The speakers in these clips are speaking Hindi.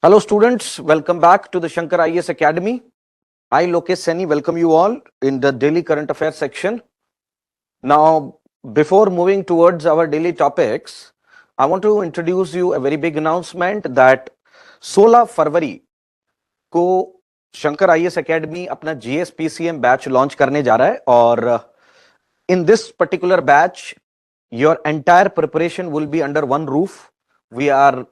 Hello students, welcome back to the Shankar IAS Academy. I, Lokesh Saini, welcome you all in the daily current affairs section. Now, before moving towards our daily topics, I want to introduce you a very big announcement that 16 फरवरी को शंकर आईएएस एकेडमी अपना GSPCM बैच लॉन्च करने जा रहा है और in this particular batch your entire preparation will be under one roof. We are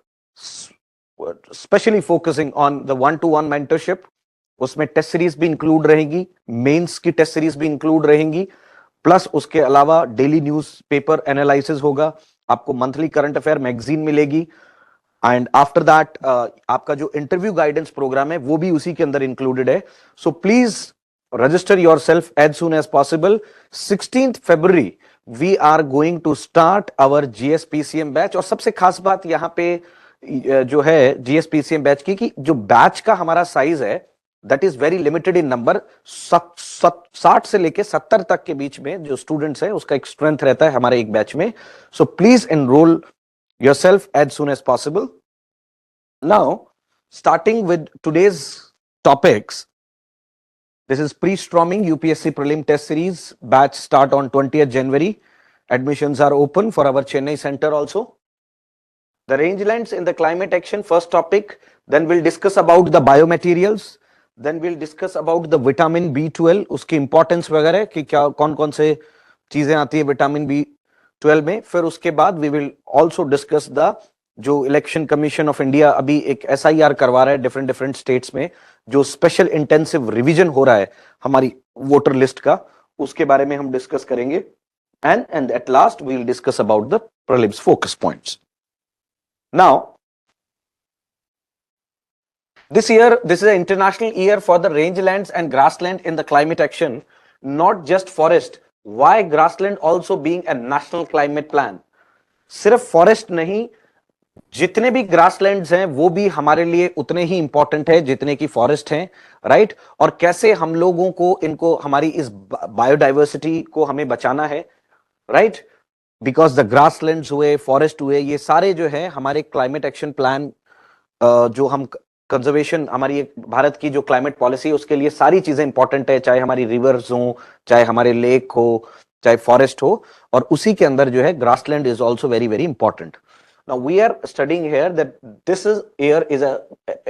specially focusing on the 1-to-1 mentorship. उसमें टेस्ट सीरीज भी इंक्लूड रहेगी, मेंस की टेस्ट सीरीज भी इंक्लूड रहेंगी, प्लस उसके अलावा डेली न्यूज पेपर एनालिसिस होगा, आपको मंथली करंट अफेयर मैगजीन मिलेगी एंड आफ्टर दैट आपका जो इंटरव्यू गाइडेंस प्रोग्राम है वो भी उसी के अंदर इंक्लूडेड है. So please register yourself as soon as possible. 16th February we are going to start our GSPCM batch. और सबसे खास बात यहां पे जो है GSPCM बैच की कि जो बैच का हमारा साइज है that is very limited in number. 60 से लेके 70 तक के बीच में जो स्टूडेंट्स है उसका एक स्ट्रेंथ रहता है हमारे एक बैच में. So please enrol yourself as soon as possible. Now starting with today's topics. This is pre-storming UPSC prelim test series. Batch start on 20th January. Admissions are open for our Chennai center also. The rangelands in the climate action, first topic. Then we'll discuss about the biomaterials. Then we'll discuss about the vitamin B12, उसकी importance वगैरह कि क्या कौन-कौन से चीजें आती है विटामिन B12 में. फिर उसके बाद we will also discuss the जो इलेक्शन कमीशन ऑफ इंडिया अभी एक SIR करवा रहा है डिफरेंट स्टेट्स में, जो स्पेशल इंटेंसिव रिवीजन हो रहा है हमारी वोटर लिस्ट का, उसके बारे में हम डिस्कस करेंगे. And at last we will discuss about the prelims focus points. Now this year, this is an international year for the rangelands and grassland in the climate action, not just forest. Why grassland also being a national climate plan? सिर्फ फॉरेस्ट नहीं, जितने भी ग्रासलैंड्स हैं वो भी हमारे लिए उतने ही इंपॉर्टेंट है जितने की फॉरेस्ट हैं, राइट? और कैसे हम लोगों को इनको हमारी इस बायोडाइवर्सिटी को हमें बचाना है, राइट? बिकॉज द ग्रासलैंड्स हुए, फॉरेस्ट हुए, ये सारे जो है हमारे क्लाइमेट एक्शन प्लान, जो हम कंजर्वेशन, हमारी भारत की जो क्लाइमेट पॉलिसी है उसके लिए सारी चीजें इंपॉर्टेंट है, चाहे हमारी रिवर्स हो, चाहे हमारे लेक हो, चाहे फॉरेस्ट हो, और उसी के अंदर जो है grassland is also very very important. Now we are studying here that this is year is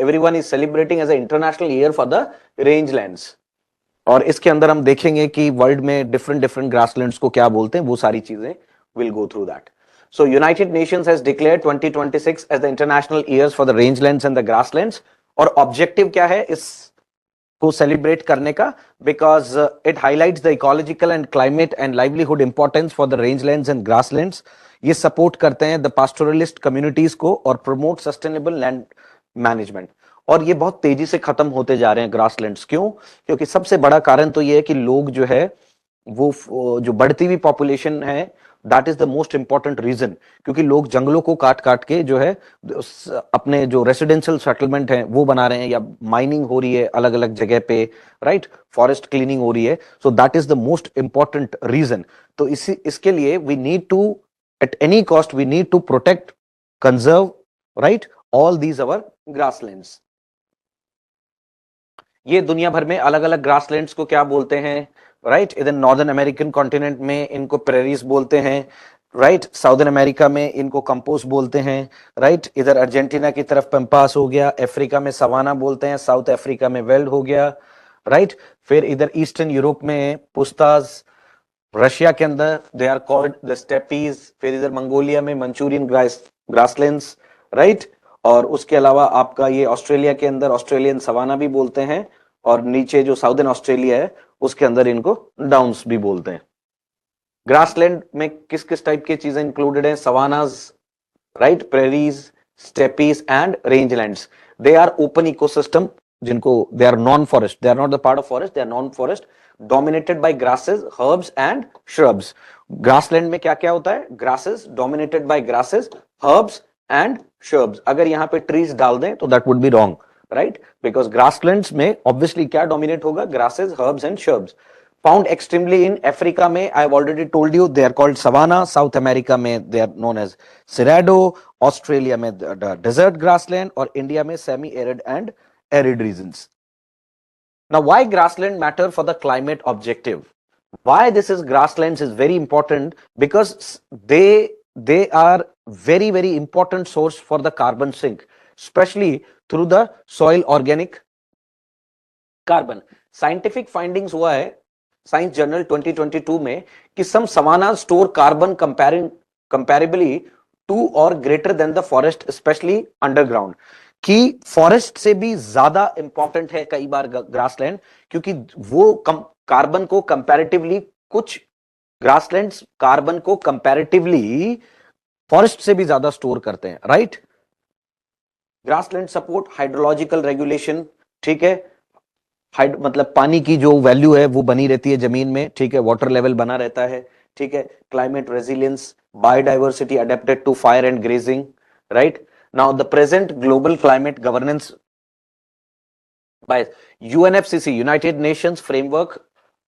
everyone is celebrating as an international year for the rangelands. और इसके अंदर हम देखेंगे कि वर्ल्ड में डिफरेंट ग्रासलैंड्स को क्या बोलते हैं, वो सारी चीजें will go through that. So United Nations has declared 2026 as the international years for the rangelands and the grasslands. और ऑब्जेक्टिव क्या है इस को सेलिब्रेट करने का? Because it highlights the ecological and climate and livelihood importance for the रेंजलैंड्स and grasslands. ये सपोर्ट करते हैं द पास्टोरलिस्ट कम्युनिटीज को और प्रमोट सस्टेनेबल लैंड मैनेजमेंट. और ये बहुत तेजी से खत्म होते जा रहे हैं ग्रासलैंड्स. क्यों? क्योंकि सबसे बड़ा कारण तो ये है कि लोग जो है वो जो बढ़ती हुई पॉपुलेशन है, that is the most important reason. क्योंकि लोग जंगलों को काट काट के जो है अपने जो रेसिडेंशियल सेटलमेंट है वो बना रहे हैं, या माइनिंग हो रही है अलग अलग जगह पे, राइट? फॉरेस्ट क्लीनिंग हो रही है. So that is the most important reason. तो इसके लिए we need to at any cost we need to protect, conserve, right, all these our grasslands. ये दुनिया भर में अलग अलग ग्रासलैंड्स को क्या बोलते हैं, राइट? इधर नॉर्दर्न अमेरिकन कॉन्टिनेंट में इनको प्रेरीज बोलते हैं, राइट? साउदर्न अमेरिका में इनको कंपोस्ट बोलते हैं, राइट? इधर अर्जेंटीना की तरफ पेम्पास हो गया, अफ्रीका में सवाना बोलते हैं, साउथ अफ्रीका में वेल्ड हो गया, राइट? फिर इधर ईस्टर्न यूरोप में पुस्ताज, रशिया के अंदर they are called the steppes, फिर इधर मंगोलिया में मंचूरियन ग्रासलैंड्स, राइट? और उसके अलावा आपका ये ऑस्ट्रेलिया के अंदर ऑस्ट्रेलियन सवाना भी बोलते हैं, और नीचे जो साउदर्न ऑस्ट्रेलिया है उसके अंदर इनको डाउन्स भी बोलते हैं. ग्रासलैंड में किस किस टाइप की चीजें इंक्लूडेड हैं? Savannas, right? Prairies, steppes and rangelands. They are open ecosystem जिनको, they are non forest, they are not the part of forest, they are non forest, dominated by grasses, herbs and shrubs. Grassland में क्या क्या होता है? grasses, dominated by grasses, herbs and shrubs. अगर यहाँ पे trees डाल दें तो that would be wrong, right? Because grasslands में obviously क्या dominate होगा? grasses, herbs and shrubs. found extremely in Africa में, I've already told you, they are called savanna. South America में they are known as cerrado. Australia में the desert grassland, और India में semi-arid and arid regions. Now, why grassland matter for the climate objective? Why this is grasslands is very important, because they are very important source for the carbon sink, especially through the soil organic carbon. Scientific findings हुआ है साइंस जर्नल 2022 में कि some savanna store carbon comparably to or greater than the forest, especially underground. कि फॉरेस्ट से भी ज्यादा इंपॉर्टेंट है कई बार ग्रासलैंड, क्योंकि वो कार्बन को कंपैरेटिवली, कुछ ग्रासलैंड्स कार्बन को कंपैरेटिवली फॉरेस्ट से भी ज्यादा स्टोर करते हैं, right. Grassland support hydrological regulation, ठीक है, मतलब पानी की जो वैल्यू है वो बनी रहती है जमीन में, ठीक है, वाटर लेवल बना रहता है, ठीक है, climate resilience, biodiversity adapted to fire and grazing, right. Now the present global climate governance by UNFCCC, United Nations Framework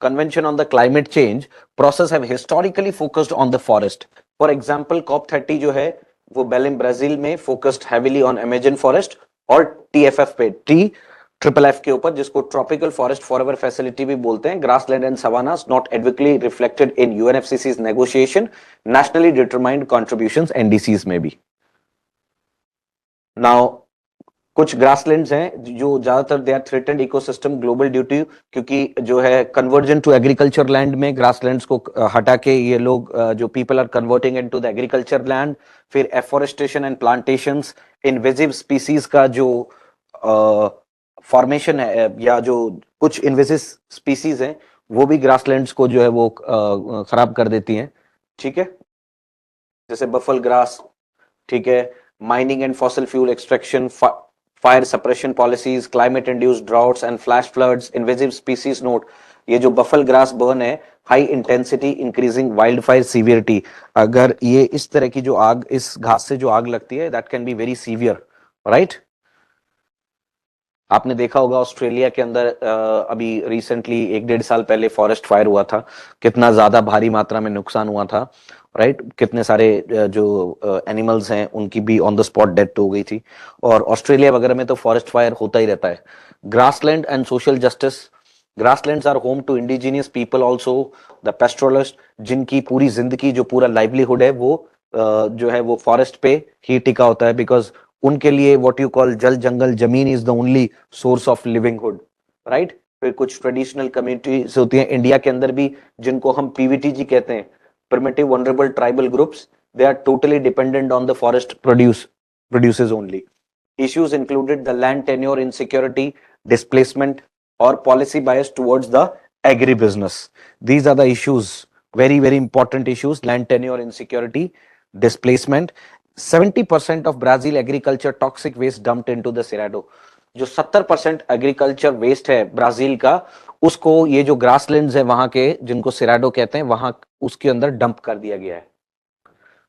Convention on the Climate Change process, have historically focused on the forest. For example, COP30 जो है वो बेलिन ब्राजील में focused heavily on Amazon forest, और TFF पे TFF के ऊपर, जिसको Tropical Forest Forever Facility भी बोलते हैं, grassland and savannas not adequately reflected in UNFCCC's negotiation, nationally determined contributions NDCs में भी. Now कुछ ग्रासलैंड्स हैं जो ज्यादातर they are threatened ecosystem global due to, क्योंकि जो है कन्वर्जन टू एग्रीकल्चर लैंड में ग्रासलैंड्स को हटा के ये लोग जो people are converting into the agriculture land, फिर afforestation and plantations, invasive species का जो फॉर्मेशन है, या जो कुछ इनवेजिव स्पीसीज हैं वो भी ग्रासलैंड्स को जो है वो खराब कर देती हैं, ठीक है, जैसे बफल ग्रास, ठीक है, mining and fossil fuel extraction, fire suppression policies, climate induced droughts and flash floods, invasive species note, ये जो बफल ग्रास बर्न है, high intensity increasing wild fire severity, अगर ये इस तरह की जो आग, इस घास से जो आग लगती है, that can be very severe, right. आपने देखा होगा ऑस्ट्रेलिया के अंदर अभी रिसेंटली 1-1.5 साल पहले फॉरेस्ट फायर हुआ था, कितना ज्यादा भारी मात्रा में नुकसान हुआ था, राइट, कितने सारे जो एनिमल्स हैं उनकी भी ऑन द स्पॉट डेथ हो गई थी, और ऑस्ट्रेलिया वगैरह में तो फॉरेस्ट फायर होता ही रहता है। Grassland and social justice, grasslands are home to indigenous people also, the pastoralist, जिनकी पूरी जिंदगी, जो पूरा लाइवलीहुड है वो जो है वो फॉरेस्ट पे ही टिका होता है, बिकॉज उनके लिए what you call jal jangal jameen is the only source of livelihood, right. फिर कुछ ट्रेडिशनल कम्युनिटीज होती हैं इंडिया के अंदर भी, जिनको हम पीवीटीजी कहते हैं, primitive vulnerable tribal groups, they are totally dependent on the forest produces only. Issues included the land tenure insecurity, displacement, or policy bias towards the agribusiness. These are the issues, very important issues: land tenure insecurity, displacement. 70% of Brazil agriculture toxic waste dumped into the Cerrado. जो 70% एग्रीकल्चर वेस्ट है ब्राजील का, उसको ये जो ग्रासलैंड्स है वहां के, जिनको सिराडो कहते हैं, वहां उसके अंदर डंप कर दिया गया है।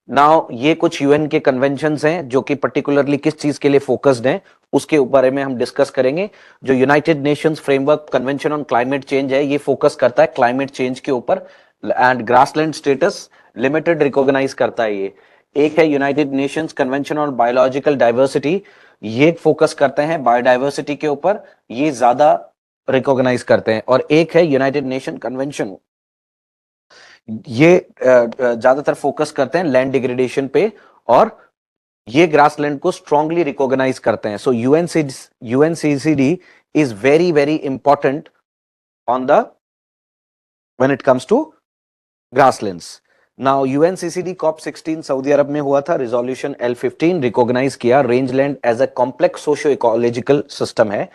नाउ ये कुछ यूएन के कन्वेंशंस हैं जो कि पर्टिकुलरली किस चीज के लिए फोकस्ड हैं, उसके बारे में हम डिस्कस करेंगे। जो United Nations Framework Convention on Climate Change है, ये फोकस करता है क्लाइमेट चेंज के ऊपर, and grassland status limited recognise करता है ये। एक है United Nations Convention on Biological Diversity, ये फोकस करते हैं बायोडाइवर्सिटी के ऊपर, ये ज्यादा रिकॉग्नाइज करते हैं। और एक है यूनाइटेड नेशन कन्वेंशन, ये ज्यादातर फोकस करते हैं लैंड डिग्रेडेशन पे, और ये ग्रासलैंड को स्ट्रांगली रिकॉग्नाइज करते हैं। So UNCCD is very important on the when it comes to grasslands. Now UNCCD COP16 Saudi Arab में हुआ था, रिजोल्यूशन L15 रिकॉग्नाइज किया rangeland as a complex socio ecological system है।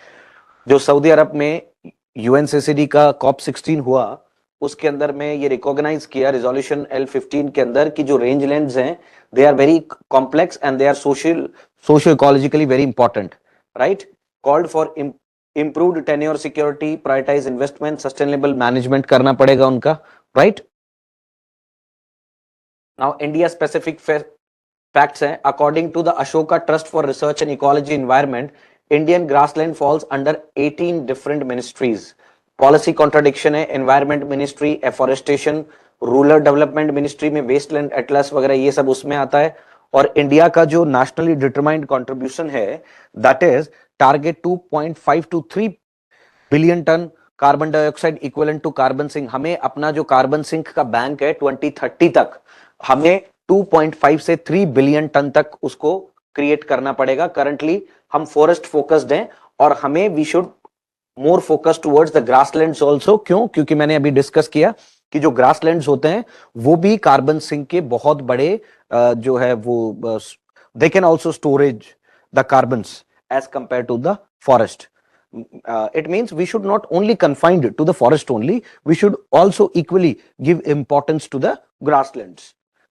जो सऊदी अरब में यूएनसीसीडी का COP16 हुआ, उसके अंदर में ये रिकॉग्नाइज किया रिजोल्यूशन L15 के अंदर कि जो रेंजलैंड्स हैं, they are very complex and they are socio ecologically very important, right. Called for improved tenure security, prioritise investment, sustainable management करना पड़ेगा उनका, right. Now, India specific facts हैं, according to the Ashoka Trust for Research and Ecology Environment, Indian grassland falls under 18 different ministries. Policy contradiction है, environment ministry afforestation, rural development ministry में वेस्टलैंड एटलस वगैरह ये सब उसमें आता है। और इंडिया का जो नेशनली डिटरमाइंड कंट्रीब्यूशन है that is target 2.5 to 3 billion tonne carbon dioxide equivalent to carbon sink. हमें अपना जो कार्बन सिंक का बैंक है 2030 तक हमें 2.5 से 3 बिलियन टन तक उसको क्रिएट करना पड़ेगा। करंटली हम फॉरेस्ट फोकस्ड हैं और हमें we should more focus towards the grasslands also. क्यों? क्योंकि मैंने अभी डिस्कस किया कि जो ग्रासलैंड्स होते हैं वो भी कार्बन सिंक के बहुत बड़े जो है वो they can also storage the carbons as compare to the forest. It means we should not only confine it to the forest only, we should also equally give importance to the grasslands.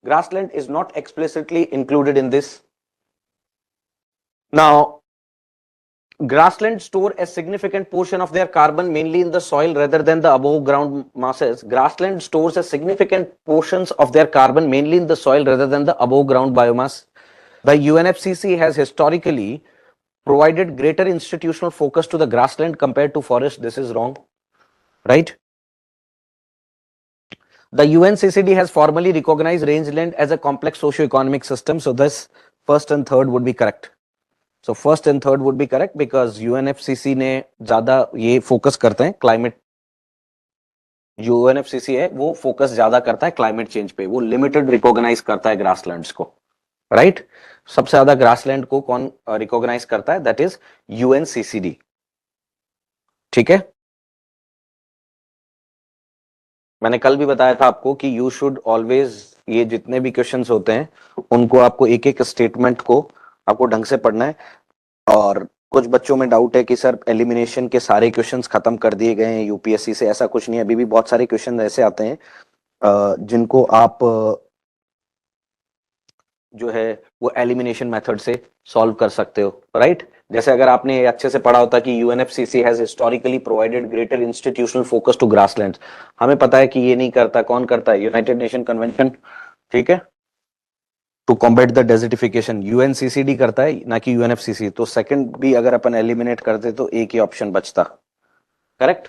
Grassland is not explicitly included in this. Now, grasslands store a significant portion of their carbon mainly in the soil rather than the above ground masses. Grassland stores a significant portions of their carbon mainly in the soil rather than the above ground biomass. The UNFCCC has historically provided greater institutional focus to the grassland compared to forest. This is wrong, right? The UNCCD has formally recognized rangeland as a complex socio-economic system. So this first and third would be correct. So first and third would be correct because UNFCCC ने ज्यादा ये फोकस करते हैं क्लाइमेट, UNFCCC है वो फोकस ज्यादा करता है क्लाइमेट चेंज पे, वो लिमिटेड रिकॉग्नाइज करता है ग्रासलैंड्स को, राइट? सबसे ज्यादा ग्रासलैंड को कौन रिकॉग्नाइज करता है? दैट इज UNCCD, ठीक है। मैंने कल भी बताया था आपको कि यू शुड ऑलवेज, ये जितने भी क्वेश्चंस होते हैं उनको आपको एक एक स्टेटमेंट को आपको ढंग से पढ़ना है। और कुछ बच्चों में डाउट है कि सर एलिमिनेशन के सारे क्वेश्चंस खत्म कर दिए गए हैं यूपीएससी से, ऐसा कुछ नहीं है। अभी भी बहुत सारे क्वेश्चन ऐसे आते हैं जिनको आप जो है वो एलिमिनेशन मेथड से सॉल्व कर सकते हो, राइट? जैसे अगर आपने अच्छे से पढ़ा होता कि UNFCC has historically provided greater institutional focus to grasslands, हमें पता है कि ये नहीं करता, कौन करता है? यूनाइटेड नेशन कन्वेंशन, ठीक है, to combat the desertification, UNCCD करता है ना कि यूएनएफसीसी। तो सेकंड भी अगर अपन एलिमिनेट करते तो एक ही ऑप्शन बचता, correct?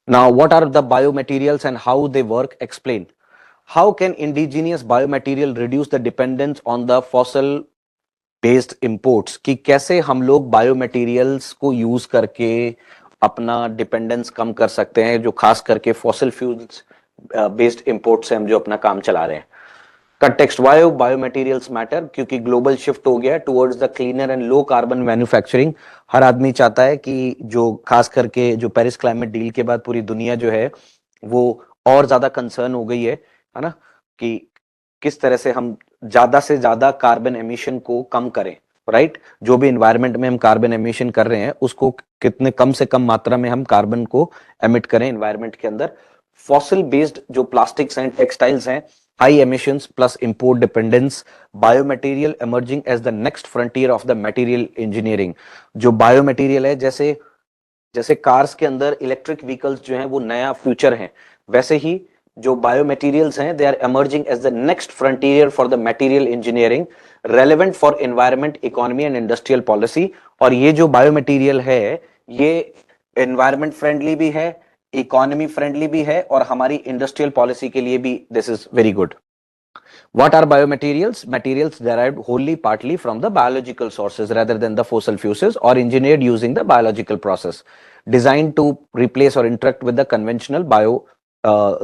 Now, what are the biomaterials and how they work? Explain. How can indigenous biomaterial reduce the dependence on the fossil based imports? कि कैसे हम लोग बायोमटेरियल्स को यूज करके अपना डिपेंडेंस कम कर सकते हैं, जो खास करके फॉसिल फ्यूल्स बेस्ड इंपोर्ट से हम जो अपना काम चला रहे हैं। Context, why biomaterials matter? क्योंकि ग्लोबल शिफ्ट हो गया towards the cleaner and low carbon manufacturing. हर आदमी चाहता है कि जो खास करके जो पेरिस क्लाइमेट डील के बाद पूरी दुनिया जो है वो और ज्यादा कंसर्न हो गई है ना, कि किस तरह से हम ज्यादा से ज्यादा कार्बन एमिशन को कम करें, राइट? जो भी एनवायरनमेंट में हम कार्बन एमिशन कर रहे हैं उसको कितने कम से कम मात्रा में हम कार्बन को एमिट करें एनवायरनमेंट के अंदर। फॉसिल बेस्ड जो प्लास्टिक्स हैं, टेक्सटाइल्स हैं, high emissions plus import dependence, biomaterial emerging as the next frontier of the material engineering। जो बायोमटेरियल है, जैसे जैसे कार्स के अंदर इलेक्ट्रिक व्हीकल्स जो हैं वो नया फ्यूचर है, वैसे ही जो बायोमटेरियल्स हैं they are emerging as the next frontier for the material engineering relevant for environment, economy and industrial policy। और ये जो बायोमटेरियल है ये एनवायरमेंट फ्रेंडली भी है, इकोनॉमी फ्रेंडली भी है और हमारी इंडस्ट्रियल पॉलिसी के लिए भी this is very good. What are biomaterials? Materials derived wholly partly from the biological sources rather than the fossil fuels or engineered using the biological process, designed to replace or interact with the conventional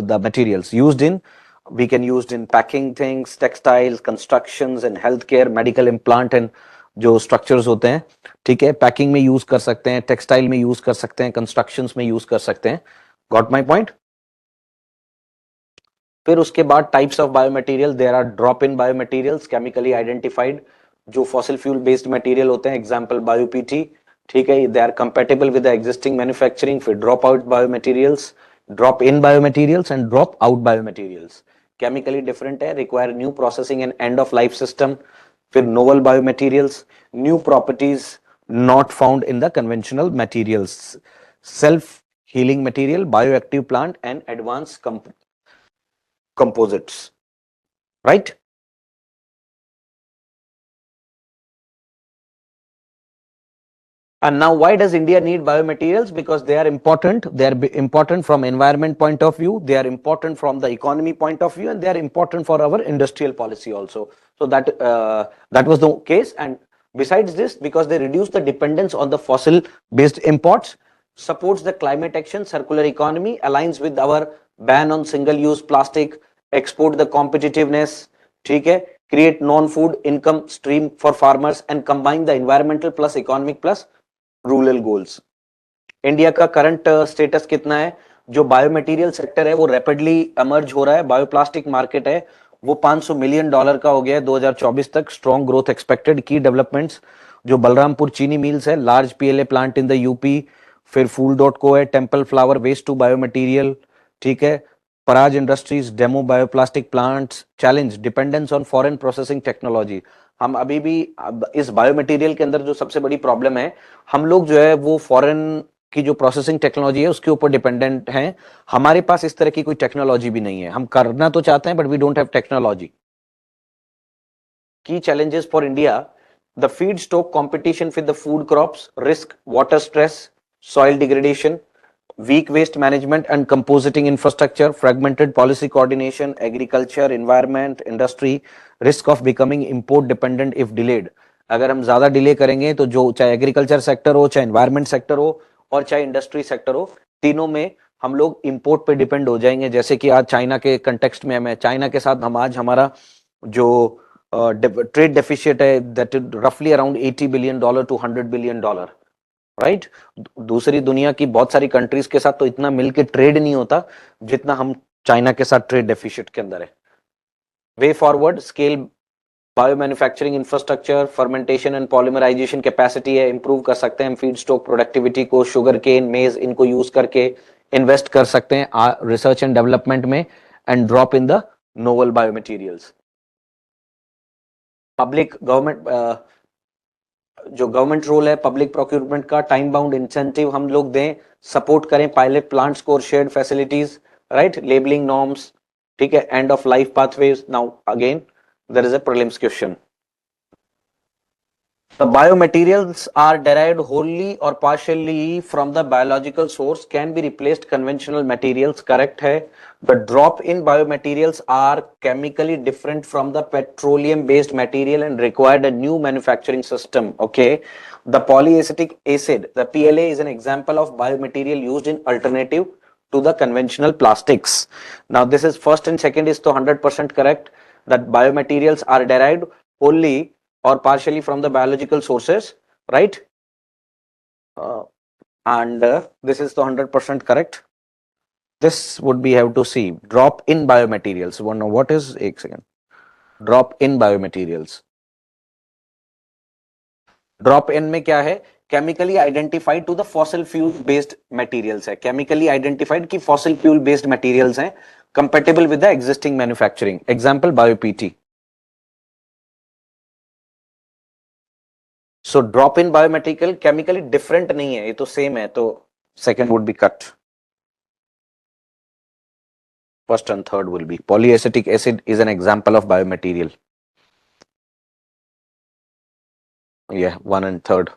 the materials used in, we can used in packing things, textiles, constructions and healthcare, medical implant and जो स्ट्रक्चर्स होते हैं, ठीक है, पैकिंग में यूज कर सकते हैं, टेक्सटाइल में यूज कर सकते हैं, कंस्ट्रक्शंस में यूज कर सकते हैं। Got my point? फिर उसके बाद types of biomaterial, there are drop in biomaterials chemically identified, जो फॉसिल फ्यूल बेस्ड मटेरियल होते हैं, एग्जांपल बायोपीटी, ठीक है, they are compatible with the existing manufacturing. फिर drop out biomaterials, drop in biomaterials and drop out biomaterials, chemically different है, require new processing and end of life system. फिर novel biomaterials, new properties not found in the conventional materials, self healing material, bioactive plant and advanced composites, right? And now, why does India need biomaterials? Because they are important. They are important from environment point of view. They are important from the economy point of view, and they are important for our industrial policy also. So that was the case. And besides this, because they reduce the dependence on the fossil-based imports, supports the climate action, circular economy, aligns with our ban on single-use plastic, export the competitiveness, ठीक है, create non-food income stream for farmers, and combine the environmental plus economic plus rural goals. India का करंट स्टेटस कितना है? जो बायोमटेरियल सेक्टर है वो रैपिडली एमर्ज हो रहा है. बायोप्लास्टिक मार्केट है वो $500 मिलियन का हो गया है 2024 तक. Strong growth expected. Key developments जो बलरामपुर चीनी मिल्स है, large PLA plant in the UP, फिर फूल डॉट को है, temple flower waste to biomaterial, ठीक है, Praj industries demo bioplastic plants. Challenge dependence on foreign processing technology. हम अभी भी इस बायोमटेरियल के अंदर जो सबसे बड़ी प्रॉब्लम है, हम लोग जो है वो फॉरेन की जो प्रोसेसिंग टेक्नोलॉजी है उसके ऊपर डिपेंडेंट हैं. हमारे पास इस तरह की कोई टेक्नोलॉजी भी नहीं है. हम करना तो चाहते हैं but we don't have technology. की challenges for India: the feedstock competition with the food crops, risk water stress, soil degradation, weak waste management and compositing infrastructure, fragmented policy coordination, agriculture, environment, industry, risk of becoming import dependent if delayed. अगर हम ज्यादा डिले करेंगे तो जो चाहे एग्रीकल्चर सेक्टर हो, चाहे एनवायरमेंट सेक्टर हो और चाहे इंडस्ट्री सेक्टर हो, तीनों में हम लोग इंपोर्ट पे डिपेंड हो जाएंगे. जैसे कि आज चाइना के कंटेक्स्ट में हमें चाइना के साथ हम आज हमारा जो ट्रेड डेफिशिएट है दैट इज रफली around $80 billion to $100 billion, right. दूसरी दुनिया की बहुत सारी कंट्रीज के साथ तो इतना मिलके ट्रेड नहीं होता जितना हम चाइना के साथ ट्रेड डेफिशिएट के अंदर है. Way forward: scale bio manufacturing infrastructure, fermentation and polymerisation capacity है, इंप्रूव कर सकते हैं. फीड स्टॉक प्रोडक्टिविटी को शुगर केन, मेज इनको यूज करके इन्वेस्ट कर सकते हैं रिसर्च एंड डेवलपमेंट में. And drop in the novel biomaterials. Public government जो गवर्नमेंट रोल है पब्लिक प्रोक्यूरमेंट का, टाइम बाउंड इंसेंटिव हम लोग दें, सपोर्ट करें पायलट प्लांट्स को और shared facilities, right. Labelling norms, ठीक है. End of life pathways. Now again there is a prelims question. The biomaterials are derived wholly or partially from the biological source, can be replaced conventional materials. Correct है. The drop in biomaterials are chemically different from the petroleum based material and required a new manufacturing system. Okay. The polyacetic acid, the PLA, is an example of biomaterial used in alternative to the conventional plastics. Now this is first and second is to 100% correct, that biomaterials are derived wholly or partially from the biological sources, right. And this is the 100% correct. This would be have to see drop in biomaterials. One know what is एक second. Drop in biomaterials. Drop in में क्या है? Chemically identified to the fossil fuel based materials है. Chemically identified कि fossil fuel based materials हैं, compatible with the existing manufacturing. Example BioPT. So drop in biomaterial chemically different नहीं है, ये तो same है, तो second would be cut. First and third will be. Polyacetic acid is an example of biomaterial. Yeah, one and third.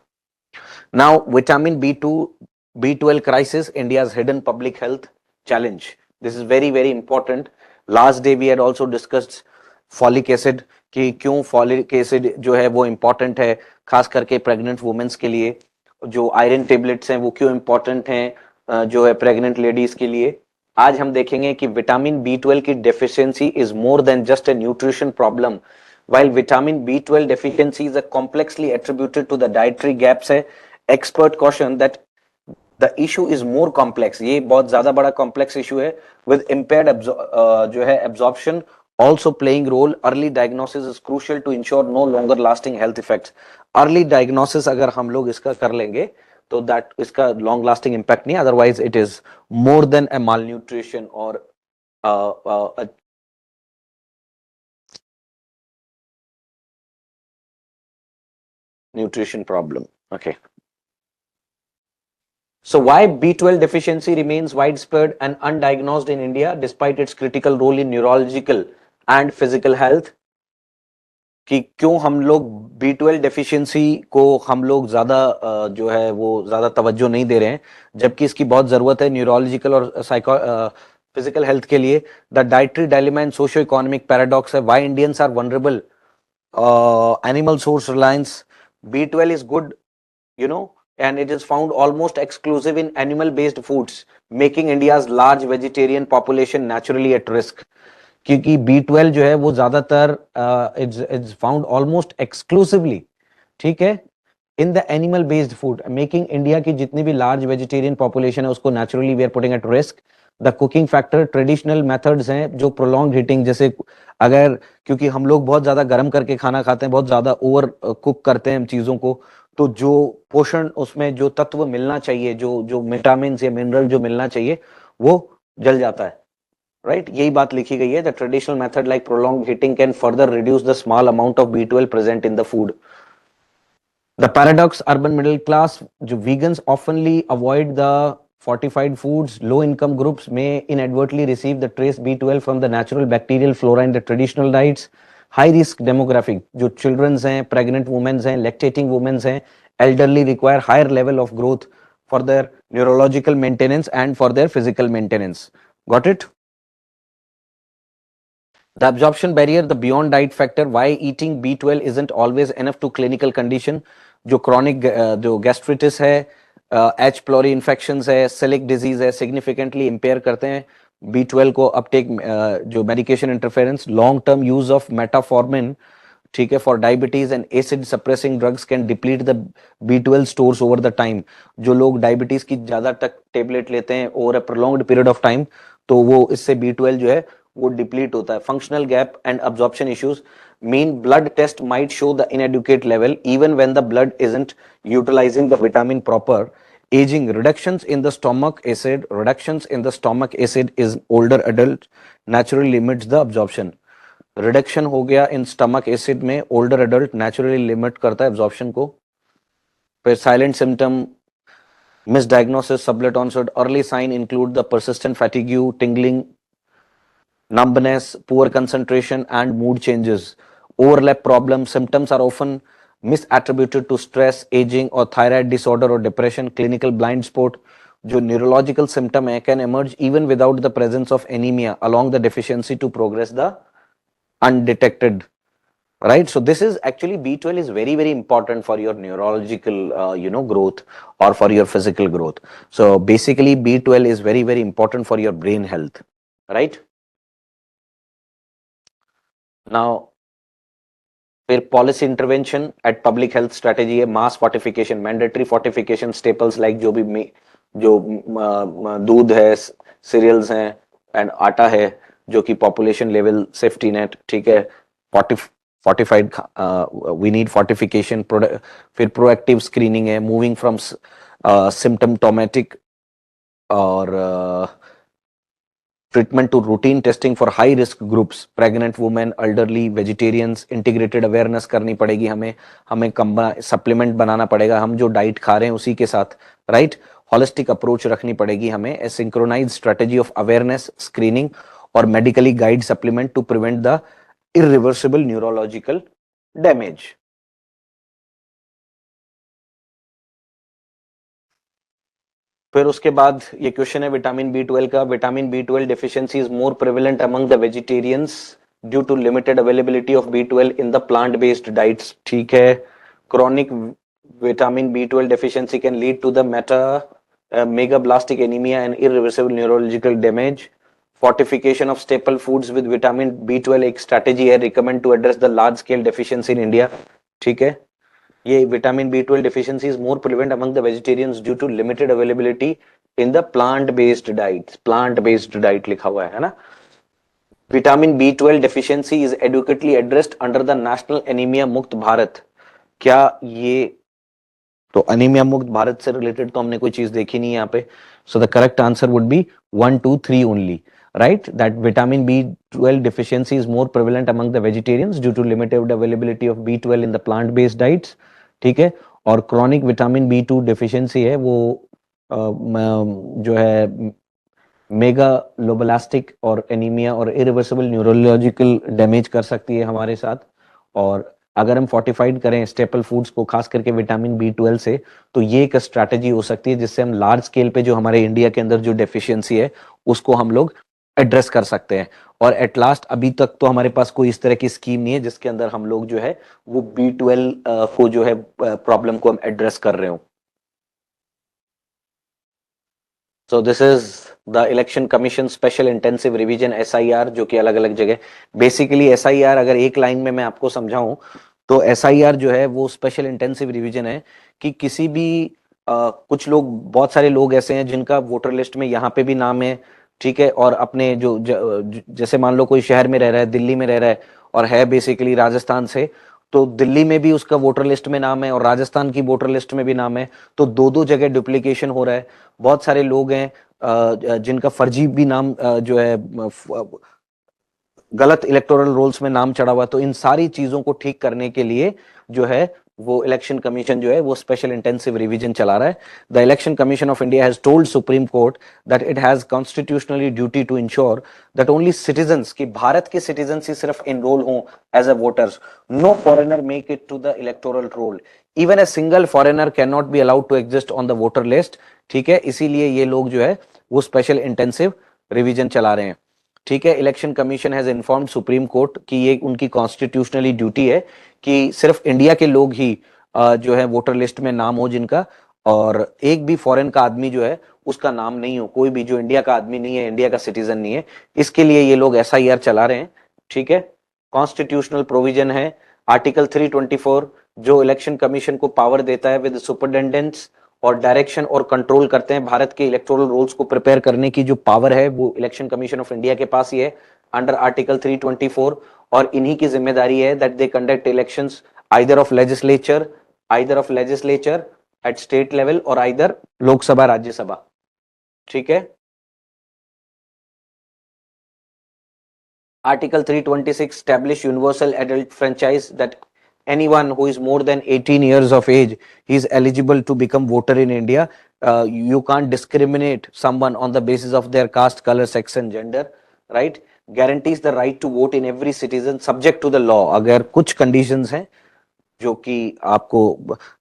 Now vitamin B2, B12 crisis, India's hidden public health challenge. This is very very important. Last day we had also discussed folic acid कि क्यों फॉलिक एसिड जो है वो इम्पॉर्टेंट है खास करके प्रेग्नेंट वुमेन्स के लिए. जो आयरन टेबलेट्स हैं वो क्यों इम्पॉर्टेंट हैं जो है प्रेग्नेंट लेडीज के लिए. आज हम देखेंगे कि विटामिन B12 की deficiency is more than just a nutrition problem. while vitamin B12 deficiency is a complexly attributed to the dietary gaps है, expert caution that the issue is more complex. ये बहुत ज्यादा बड़ा complex issue है with impaired जो है absorption also playing role. Early diagnosis is crucial to ensure no longer lasting health effects. Early diagnosis अगर हम लोग इसका कर लेंगे तो that इसका long lasting impact नहीं, otherwise it is more than a malnutrition or a nutrition problem. Okay. So why B12 deficiency remains widespread and undiagnosed in India despite its critical role in neurological and physical health? कि क्यों हम लोग B12 डेफिशिएंसी को हम लोग ज्यादा जो है वो ज्यादा तवज्जो नहीं दे रहे हैं, जबकि इसकी बहुत जरूरत है न्यूरोलॉजिकल और साइको फिजिकल हेल्थ के लिए. The dietary dilemma and socio economic paradox है why Indians are vulnerable. Animal source reliance. B12 is good, you know, and it is found almost exclusive in animal based foods, making India's large vegetarian population naturally at risk. क्योंकि B12 जो है वो ज्यादातर इट्स फाउंड ऑलमोस्ट एक्सक्लूसिवली, ठीक है, in the animal based food, making India की जितनी भी लार्ज वेजिटेरियन पॉपुलेशन है उसको naturally we are putting at risk. The cooking factor, traditional methods हैं जो प्रोलॉन्ग हीटिंग, जैसे अगर, क्योंकि हम लोग बहुत ज्यादा गर्म करके खाना खाते हैं, बहुत ज्यादा ओवर कुक करते हैं चीजों को, तो जो पोषण उसमें जो तत्व मिलना चाहिए, जो जो विटामिन या मिनरल जो मिलना चाहिए वो जल जाता है. राइट, यही बात लिखी गई है. The traditional method like prolong heating can further reduce the small amount of B12 present in the food. The paradox, urban middle class, जो vegans oftenly avoid the fortified foods, low income groups may inadvertently receive the trace B12 from the natural bacterial flora in the traditional diets. High risk demographic, जो children हैं, pregnant women हैं, lactating women हैं, elderly require higher level of growth for their neurological maintenance and for their physical maintenance. Got it? The absorption barrier, the beyond diet factor, why eating B12 isn't always enough to clinical condition. जो chronic जो gastritis है, H. pylori infections है, celiac disease है, significantly impair करते हैं B12 को uptake, जो medication interference, long term use of metformin, ठीक है, for diabetes and acid suppressing drugs can deplete the B12 stores over the time. जो लोग डायबिटीज की ज्यादा तक टेबलेट लेते हैं over a prolonged period of time, तो वो इससे B12 जो है वो डिप्लीट होता है. Functional gap and absorption issues mean blood test might show the inadequate level even when the blood isn't utilizing the vitamin proper. Aging, reductions in the stomach acid is older adult naturally limits the absorption. Reduction हो गया इन स्टमक एसिड में, ओल्डर एडल्ट नेचुरली लिमिट करता है एब्जॉर्प्शन को. फिर silent symptom, misdiagnosis, sublet onset, early sign include the persistent fatigue, tingling, numbness, poor concentration, and mood changes. Overlap problem, symptoms are often misattributed to stress, aging, or thyroid disorder or depression. Clinical blind spot, जो neurological symptom है, can emerge even without the presence of anemia along the deficiency to progress the undetected. Right, so this is actually B12 is very very important for your neurological growth or for your physical growth. So basically B12 is very very important for your brain health. Right, now फिर policy intervention at public health strategy है. Mass fortification, mandatory fortification staples like जो भी जो दूध है, सीरियल्स हैं एंड आटा है, जो कि पॉपुलेशन लेवल सेफ्टी नेट, ठीक है, fortified, we need fortification. फिर प्रोएक्टिव स्क्रीनिंग है, मूविंग फ्रॉम symptomatic और treatment to routine testing for high risk groups, pregnant women, elderly, vegetarians. integrated awareness करनी पड़ेगी हमें, सप्लीमेंट बनाना पड़ेगा, हम जो डाइट खा रहे हैं उसी के साथ. राइट, होलिस्टिक अप्रोच रखनी पड़ेगी हमें, a synchronise strategy of awareness, screening और medically guide supplement to prevent the irreversible neurological damage. फिर उसके बाद ये क्वेश्चन है विटामिन B12 का. Vitamin B12 deficiency is more prevalent among the vegetarians due to limited availability of B12 in the plant based diets. ठीक है, chronic vitamin B12 deficiency can lead to the megablastic anemia and irreversible neurological damage. Fortification of staple foods with vitamin B12 एक strategy है recommend to address the large scale deficiency in India. ठीक है, ये vitamin B12 deficiency is more prevalent among the vegetarians due to limited availability in the plant based diets. plant based diet लिखा हुआ है ना. Vitamin B12 deficiency is adequately addressed under the national anemia मुक्त भारत. क्या ये तो अनीमिया मुक्त भारत से रिलेटेड तो हमने कोई चीज देखी नहीं यहाँ पे. So the correct answer would B 1, 2, 3 only. Right, that vitamin B12 deficiency is more prevalent among the vegetarians due to limited availability of B12 in the plant-based diets. ठीक है, और chronic vitamin B2 deficiency है वो जो है मेगालोबलास्टिक और एनीमिया और इरिवर्सिबल न्यूरोलॉजिकल डैमेज कर सकती है हमारे साथ. और अगर हम फोर्टिफाइड करें स्टेपल फूड्स को, खास करके विटामिन B12 से, तो ये एक स्ट्रैटेजी हो सकती है जिससे हम लार्ज स्केल पे जो हमारे इंडिया के अंदर जो डेफिशिएंसी है उसको हम लोग एड्रेस कर सकते हैं। और एट लास्ट अभी तक तो हमारे पास कोई इस तरह की स्कीम नहीं है जिसके अंदर हम लोग जो है वो B12 को जो है प्रॉब्लम को हम एड्रेस कर रहे हो। So this is the Election commission special intensive revision SIR, जो कि अलग अलग जगह, बेसिकली SIR अगर एक लाइन में मैं आपको समझाऊं तो SIR जो है वो स्पेशल इंटेंसिव रिवीजन है कि किसी भी कुछ लोग, बहुत सारे लोग ऐसे हैं जिनका वोटर लिस्ट में यहाँ पे भी नाम है, ठीक है, और अपने जैसे मान लो कोई शहर में रह रहा है, दिल्ली में रह रहा है और है बेसिकली राजस्थान से, तो दिल्ली में भी उसका वोटर लिस्ट में नाम है और राजस्थान की वोटर लिस्ट में भी नाम है, तो दो दो जगह डुप्लीकेशन हो रहा है। बहुत सारे लोग हैं जिनका फर्जी भी नाम जो है गलत इलेक्टोरल रोल्स में नाम चढ़ा हुआ, तो इन सारी चीजों को ठीक करने के लिए जो है वो इलेक्शन कमीशन जो है वो स्पेशल इंटेंसिव रिवीजन चला रहा है। The Election Commission of India has told Supreme Court that it has constitutionally duty to ensure that only citizens, की भारत के सिटीजन ही सिर्फ इनरोल हों as a voters, no foreigner make it to the electoral roll, even a single foreigner can not be allowed to exist on the voter list. ठीक है, इसीलिए ये लोग जो है वो स्पेशल इंटेंसिव रिवीजन चला रहे हैं। ठीक है, election commission has informed supreme court कि ये उनकी कॉन्स्टिट्यूशनली ड्यूटी है कि सिर्फ इंडिया के लोग ही जो है वोटर लिस्ट में नाम हो जिनका, और एक भी फॉरेन का आदमी जो है उसका नाम नहीं हो, कोई भी जो इंडिया का आदमी नहीं है, इंडिया का सिटीजन नहीं है, इसके लिए ये लोग SIR चला रहे हैं। ठीक है, कॉन्स्टिट्यूशनल प्रोविजन है आर्टिकल 324 जो इलेक्शन कमीशन को पावर देता है विद सुपरिटेंडेंट्स और डायरेक्शन और कंट्रोल करते हैं भारत के इलेक्टोरल रोल्स को प्रिपेयर करने की जो पावर है वो इलेक्शन कमीशन ऑफ इंडिया के पास ही है अंडर आर्टिकल 324, और इन्हीं की जिम्मेदारी है that they conduct elections either of legislature at state level और आइदर लोकसभा राज्यसभा। ठीक है, Article 326 establish universal adult franchise that anyone who is more than 18 years of age is eligible to become voter in India. You can't discriminate someone on the basis of their caste, color, sex and gender, right? Guarantees the right to vote in every citizen subject to the law. अगर कुछ conditions हैं जो कि आपको,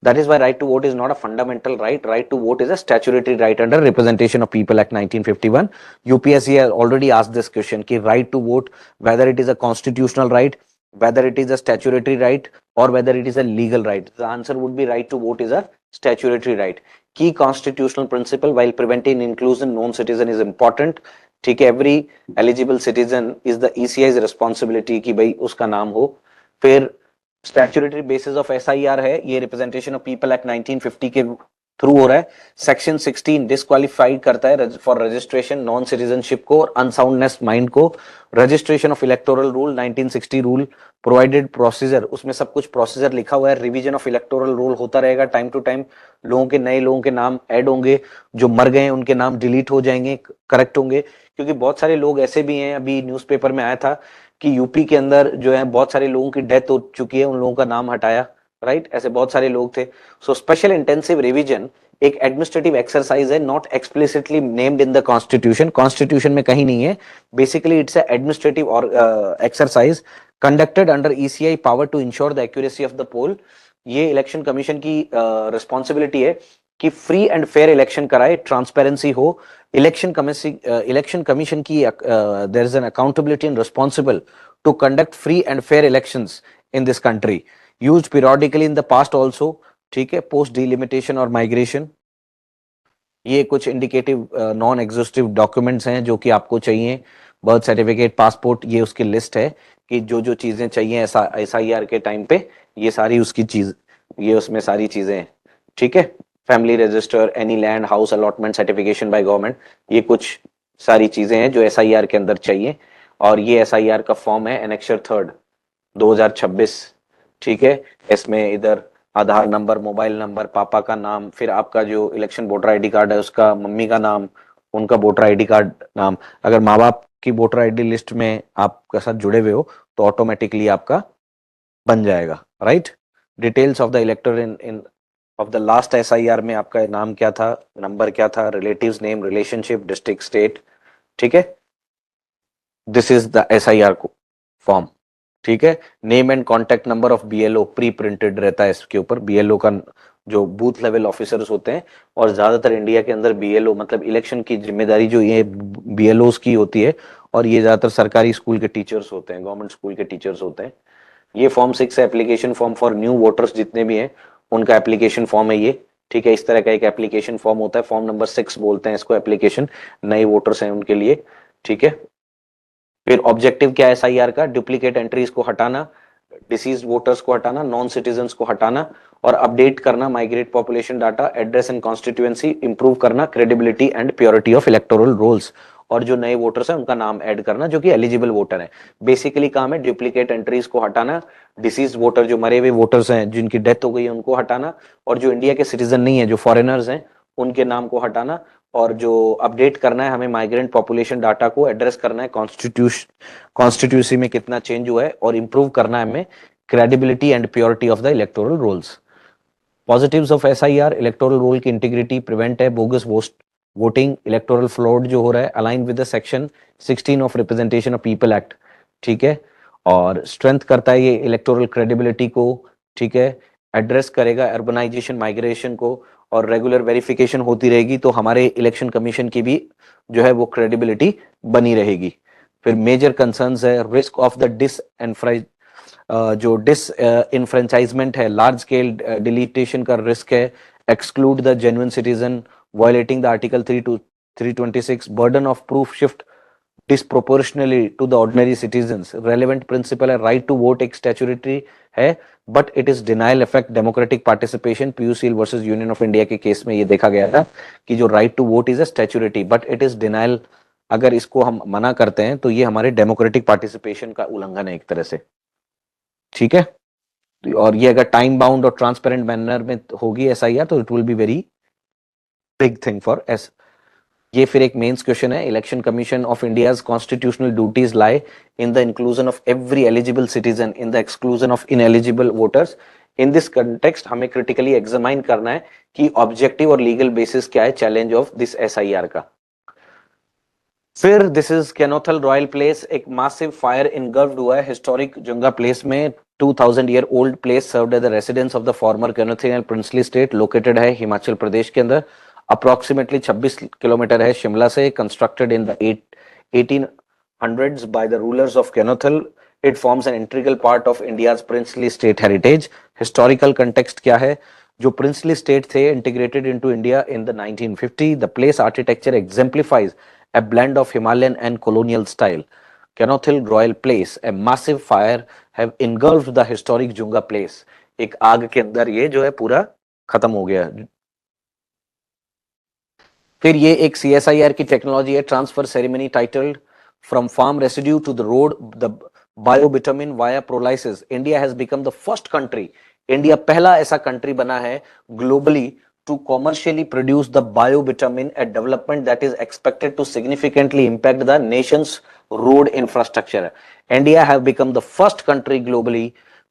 that is why right to vote is not a fundamental right to vote is a statutory right under representation of people act 1951। UPSC has already asked this question कि right to vote whether it is a constitutional right, whether it is a statutory right or whether it is a legal right. The answer would be right to vote is a statutory right. Key constitutional principle while preventing inclusion non-citizen is important. ठीक है, every eligible citizen is the ECI's responsibility कि भाई उसका नाम हो। फिर स्टैट्यूटरी बेसिस ऑफ SIR है, ये रिप्रेजेंटेशन ऑफ पीपल एक्ट 1950 के थ्रू हो रहा है। सेक्शन 16 डिस्क्वालीफाइड करता है फॉर रजिस्ट्रेशन नॉन सिटीजनशिप को और अनसाउंडनेस माइंड को। Registration of electoral rule 1960 rule provided procedure, उसमें सब कुछ प्रोसीजर लिखा हुआ है। रिवीजन ऑफ इलेक्टोरल रूल होता रहेगा टाइम टू टाइम, लोगों के नए लोगों के नाम ऐड होंगे, जो मर गए हैं उनके नाम डिलीट हो जाएंगे, करेक्ट होंगे, क्योंकि बहुत सारे लोग ऐसे भी हैं, अभी न्यूज़पेपर में आया था कि यूपी के अंदर जो है बहुत सारे लोगों की डेथ हो चुकी है, उन लोगों का नाम हटाया, राइट, ऐसे बहुत सारे लोग थे। सो स्पेशल इंटेंसिव रिवीजन एक एडमिनिस्ट्रेटिव एक्सरसाइज है, not explicitly named in the constitution, constitution में कहीं नहीं है, बेसिकली इट्स अ एडमिनिस्ट्रेटिव और exercise conducted under ECI power to ensure the accuracy of the poll. ये इलेक्शन कमीशन की रिस्पॉन्सिबिलिटी है कि फ्री एंड फेयर इलेक्शन कराए, ट्रांसपेरेंसी हो। इलेक्शन कमीशन की there is an accountability and responsible to conduct free and fair elections in this country, used periodically in the past also. ठीक है, पोस्ट डिलिमिटेशन और माइग्रेशन, ये कुछ इंडिकेटिव नॉन एग्जिस्टिव डॉक्यूमेंट्स हैं जो कि आपको चाहिए। बर्थ सर्टिफिकेट, पासपोर्ट, ये उसकी लिस्ट है कि जो जो चीजें चाहिए SIR के टाइम पे, ये सारी उसकी चीज, ये उसमें सारी चीजें हैं। ठीक है, family register, any land house allotment certification by government, ये कुछ सारी चीजें हैं जो SIR के अंदर चाहिए। और ये SIR का फॉर्म है एनेक्चर 3 2026। ठीक है, इसमें इधर आधार नंबर, मोबाइल नंबर, पापा का नाम, फिर आपका जो इलेक्शन वोटर ID कार्ड है उसका, मम्मी का नाम, उनका वोटर ID कार्ड नाम, अगर माँ बाप की वोटर ID लिस्ट में आपके साथ जुड़े हुए हो तो ऑटोमेटिकली आपका बन जाएगा, right. Details of the इलेक्टर in of the last SIR में आपका नाम क्या था, नंबर क्या था, relatives name, relationship, district, state. ठीक है, this is the SIR form. ठीक है। Name and contact number of BLO pre printed रहता है इसके ऊपर, बीएलओ का जो बूथ लेवल ऑफिसर्स होते हैं, और ज्यादातर इंडिया के अंदर बीएलओ मतलब इलेक्शन की जिम्मेदारी जो ये बीएलओ की होती है, और ये ज्यादातर सरकारी स्कूल के टीचर्स होते हैं, गवर्नमेंट स्कूल के टीचर्स होते हैं। ये फॉर्म 6 है, application form for new voters जितने भी हैं उनका एप्लीकेशन फॉर्म है ये। ठीक है, इस तरह का एक एप्लीकेशन फॉर्म होता है, फॉर्म नंबर 6 बोलते हैं इसको, एप्लीकेशन नए वोटर्स हैं उनके लिए। ठीक है। फिर ऑब्जेक्टिव क्या है एसआईआर का? डुप्लीकेट एंट्रीज को हटाना, डिसीज वोटर्स को हटाना, नॉन सिटीजन्स को हटाना, और अपडेट करना migrate population data, address and constituency, improve करना credibility and purity of electoral rolls, और जो नए वोटर्स हैं उनका नाम ऐड करना जो कि एलिजिबल वोटर हैं। बेसिकली काम है डुप्लीकेट एंट्रीज को हटाना, डिसीज वोटर जो मरे हुए वोटर्स हैं जिनकी डेथ हो गई है उनको हटाना, और जो इंडिया के सिटीजन नहीं है जो फॉरेनर्स हैं उनके नाम को हटाना, और जो अपडेट करना है हमें माइग्रेंट पॉपुलेशन डाटा को, एड्रेस करना है कॉन्स्टिट्यूंसी में कितना चेंज हुआ है, और इंप्रूव करना है हमें credibility and purity of the electoral rolls. Positives of SIR, electoral roll की इंटीग्रिटी प्रिवेंट है, बोगस वोटिंग, इलेक्टोरल फ्रॉड जो हो रहा है align with the section 16 of representation of people act. ठीक है, और स्ट्रेंथ करता है ये इलेक्टोरल क्रेडिबिलिटी को। ठीक है, एड्रेस करेगा अर्बनाइजेशन माइग्रेशन को, और रेगुलर वेरिफिकेशन होती रहेगी तो हमारे इलेक्शन कमीशन की भी जो है वो क्रेडिबिलिटी बनी रहेगी। फिर मेजर कंसर्न्स है रिस्क ऑफ द जो डिस इनफ्रेंचाइजमेंट है, लार्ज स्केल डिलीटेशन का रिस्क है, exclude the genuine citizen, violating the article 3 to 326, burden of proof shift disproportionately to the ordinary citizens, relevant principle है right to vote एक statutory है, but it is denial effect democratic participation। PUCL versus union of India के केस में ये देखा गया था कि जो right to vote is a statutory but it is denial, अगर इसको हम मना करते हैं तो ये हमारे डेमोक्रेटिक पार्टिसिपेशन का उल्लंघन है एक तरह से। ठीक है, और ये अगर टाइम बाउंड और ट्रांसपेरेंट मैनर में होगी एसआईआर तो it will be very big thing for S. ये फिर एक मेंस क्वेश्चन है, election Commission of India's constitutional duties lie in the inclusion of every eligible citizen in the exclusion of ineligible voters. In this context हमें क्रिटिकली एग्जामाइन करना है कि ऑब्जेक्टिव और लीगल बेसिस क्या है चैलेंज ऑफ दिस एसआईआर का। फिर this is Keonthal royal palace, एक मासिव फायर इनगल्फ्ड हुआ है हिस्टोरिक जुंगा प्लेस में। 2000 year old palace served as the residence of the former Keonthal princely state, located है हिमाचल प्रदेश के अंदर। अप्रोक्सीमेटली 26 किलोमीटर है शिमला से, constructed in the 1800s by the rulers of Kenothal. It forms an integral part of India's princely state heritage. Historical context क्या है? जो princely state थे integrated into India in the 1950, the place architecture exemplifies a blend of Himalayan and colonial style. Kenothil Royal Place, a massive fire have engulfed the historic Junga Place. एक आग के अंदर ये जो है पूरा खत्म हो गया। फिर ये एक सीएसआईआर की टेक्नोलॉजी है, transfer ceremony titled from farm residue to the road the biobitumen via pyrolysis. India has become the first country, India पहला ऐसा कंट्री बना है globally to commercially produce the biovitamin, a development that is expected to significantly impact the nation's road infrastructure. India have become the first country globally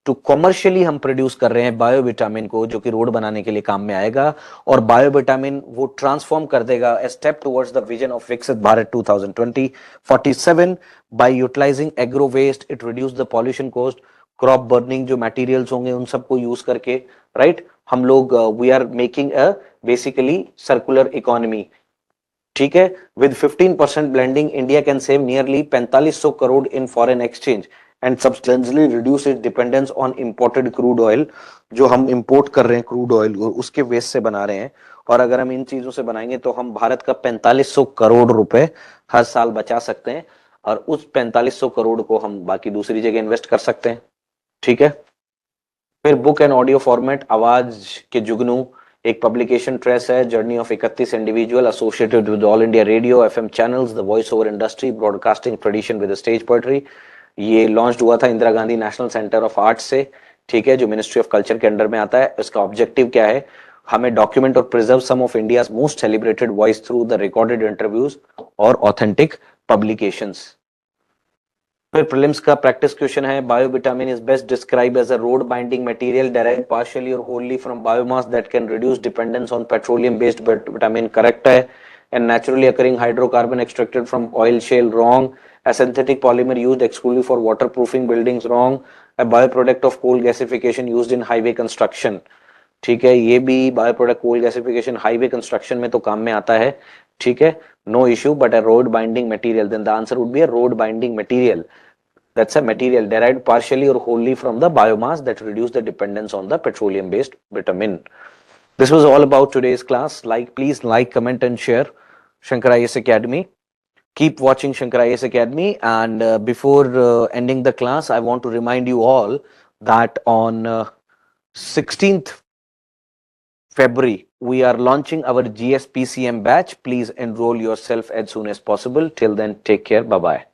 to commercially हम प्रोड्यूस कर रहे हैं बायोविटामिन को, जो कि रोड बनाने के लिए काम में आएगा, और बायोविटामिन वो ट्रांसफॉर्म कर देगा a step towards the vision of विकसित Bharat 2047 by utilizing agro waste it reduce the pollution cost, crop burning जो मटेरियल्स होंगे उन सबको यूज करके, राइट, हम लोग we are making a basically circular economy. ठीक है, with 15% blending India can save nearly 4500 crore in foreign exchange and substantially reduce its dependence on imported crude oil. जो हम इंपोर्ट कर रहे हैं क्रूड ऑयल उसके वेस्ट से बना रहे हैं, और अगर हम इन चीजों से बनाएंगे तो हम भारत का 4500 करोड़ रुपए हर साल बचा सकते हैं, और उस 4500 करोड़ को हम बाकी दूसरी जगह इन्वेस्ट कर सकते हैं। ठीक है, फिर बुक एंड ऑडियो फॉर्मेट, आवाज के जुगनू एक पब्लिकेशन ट्रेस है, journey of 31 individual associated with all India radio FM channels, the voice over industry, broadcasting tradition with stage poetry. ये लॉन्च हुआ था Indira Gandhi national centre of arts से, ठीक है, जो मिनिस्ट्री ऑफ कल्चर के अंडर में आता है। इसका ऑब्जेक्टिव क्या है? हमें डॉक्यूमेंट और preserve some of India's most celebrated voice through the recorded interviews और ऑथेंटिक पब्लिकेशंस। फिर प्रीलिम्स का प्रैक्टिस क्वेश्चन है, biobitumen is best describe as a road binding material derived partially और wholly from biomass that can reduce dependence on petroleum based bitumen, correct है। And naturally occurring hydrocarbon extracted from oil shale, wrong. A synthetic polymer used exclusively for waterproofing buildings, wrong. A byproduct of coal gasification used in highway construction, ठीक है, ये भी bio product coal gasification highway construction में तो काम में आता है, ठीक है, no issue. But a road binding material, then the answer would be a road binding material. That's a material derived partially or wholly from the biomass that reduce the dependence on the petroleum based bitumen. This was all about today's class. Please like, comment and share Shankar IAS Academy. Keep watching Shankar IAS Academy. And before ending the class, I want to remind you all that on 16th February, we are launching our GSPCM batch. Please enroll yourself as soon as possible. Till then, take care. Bye-bye.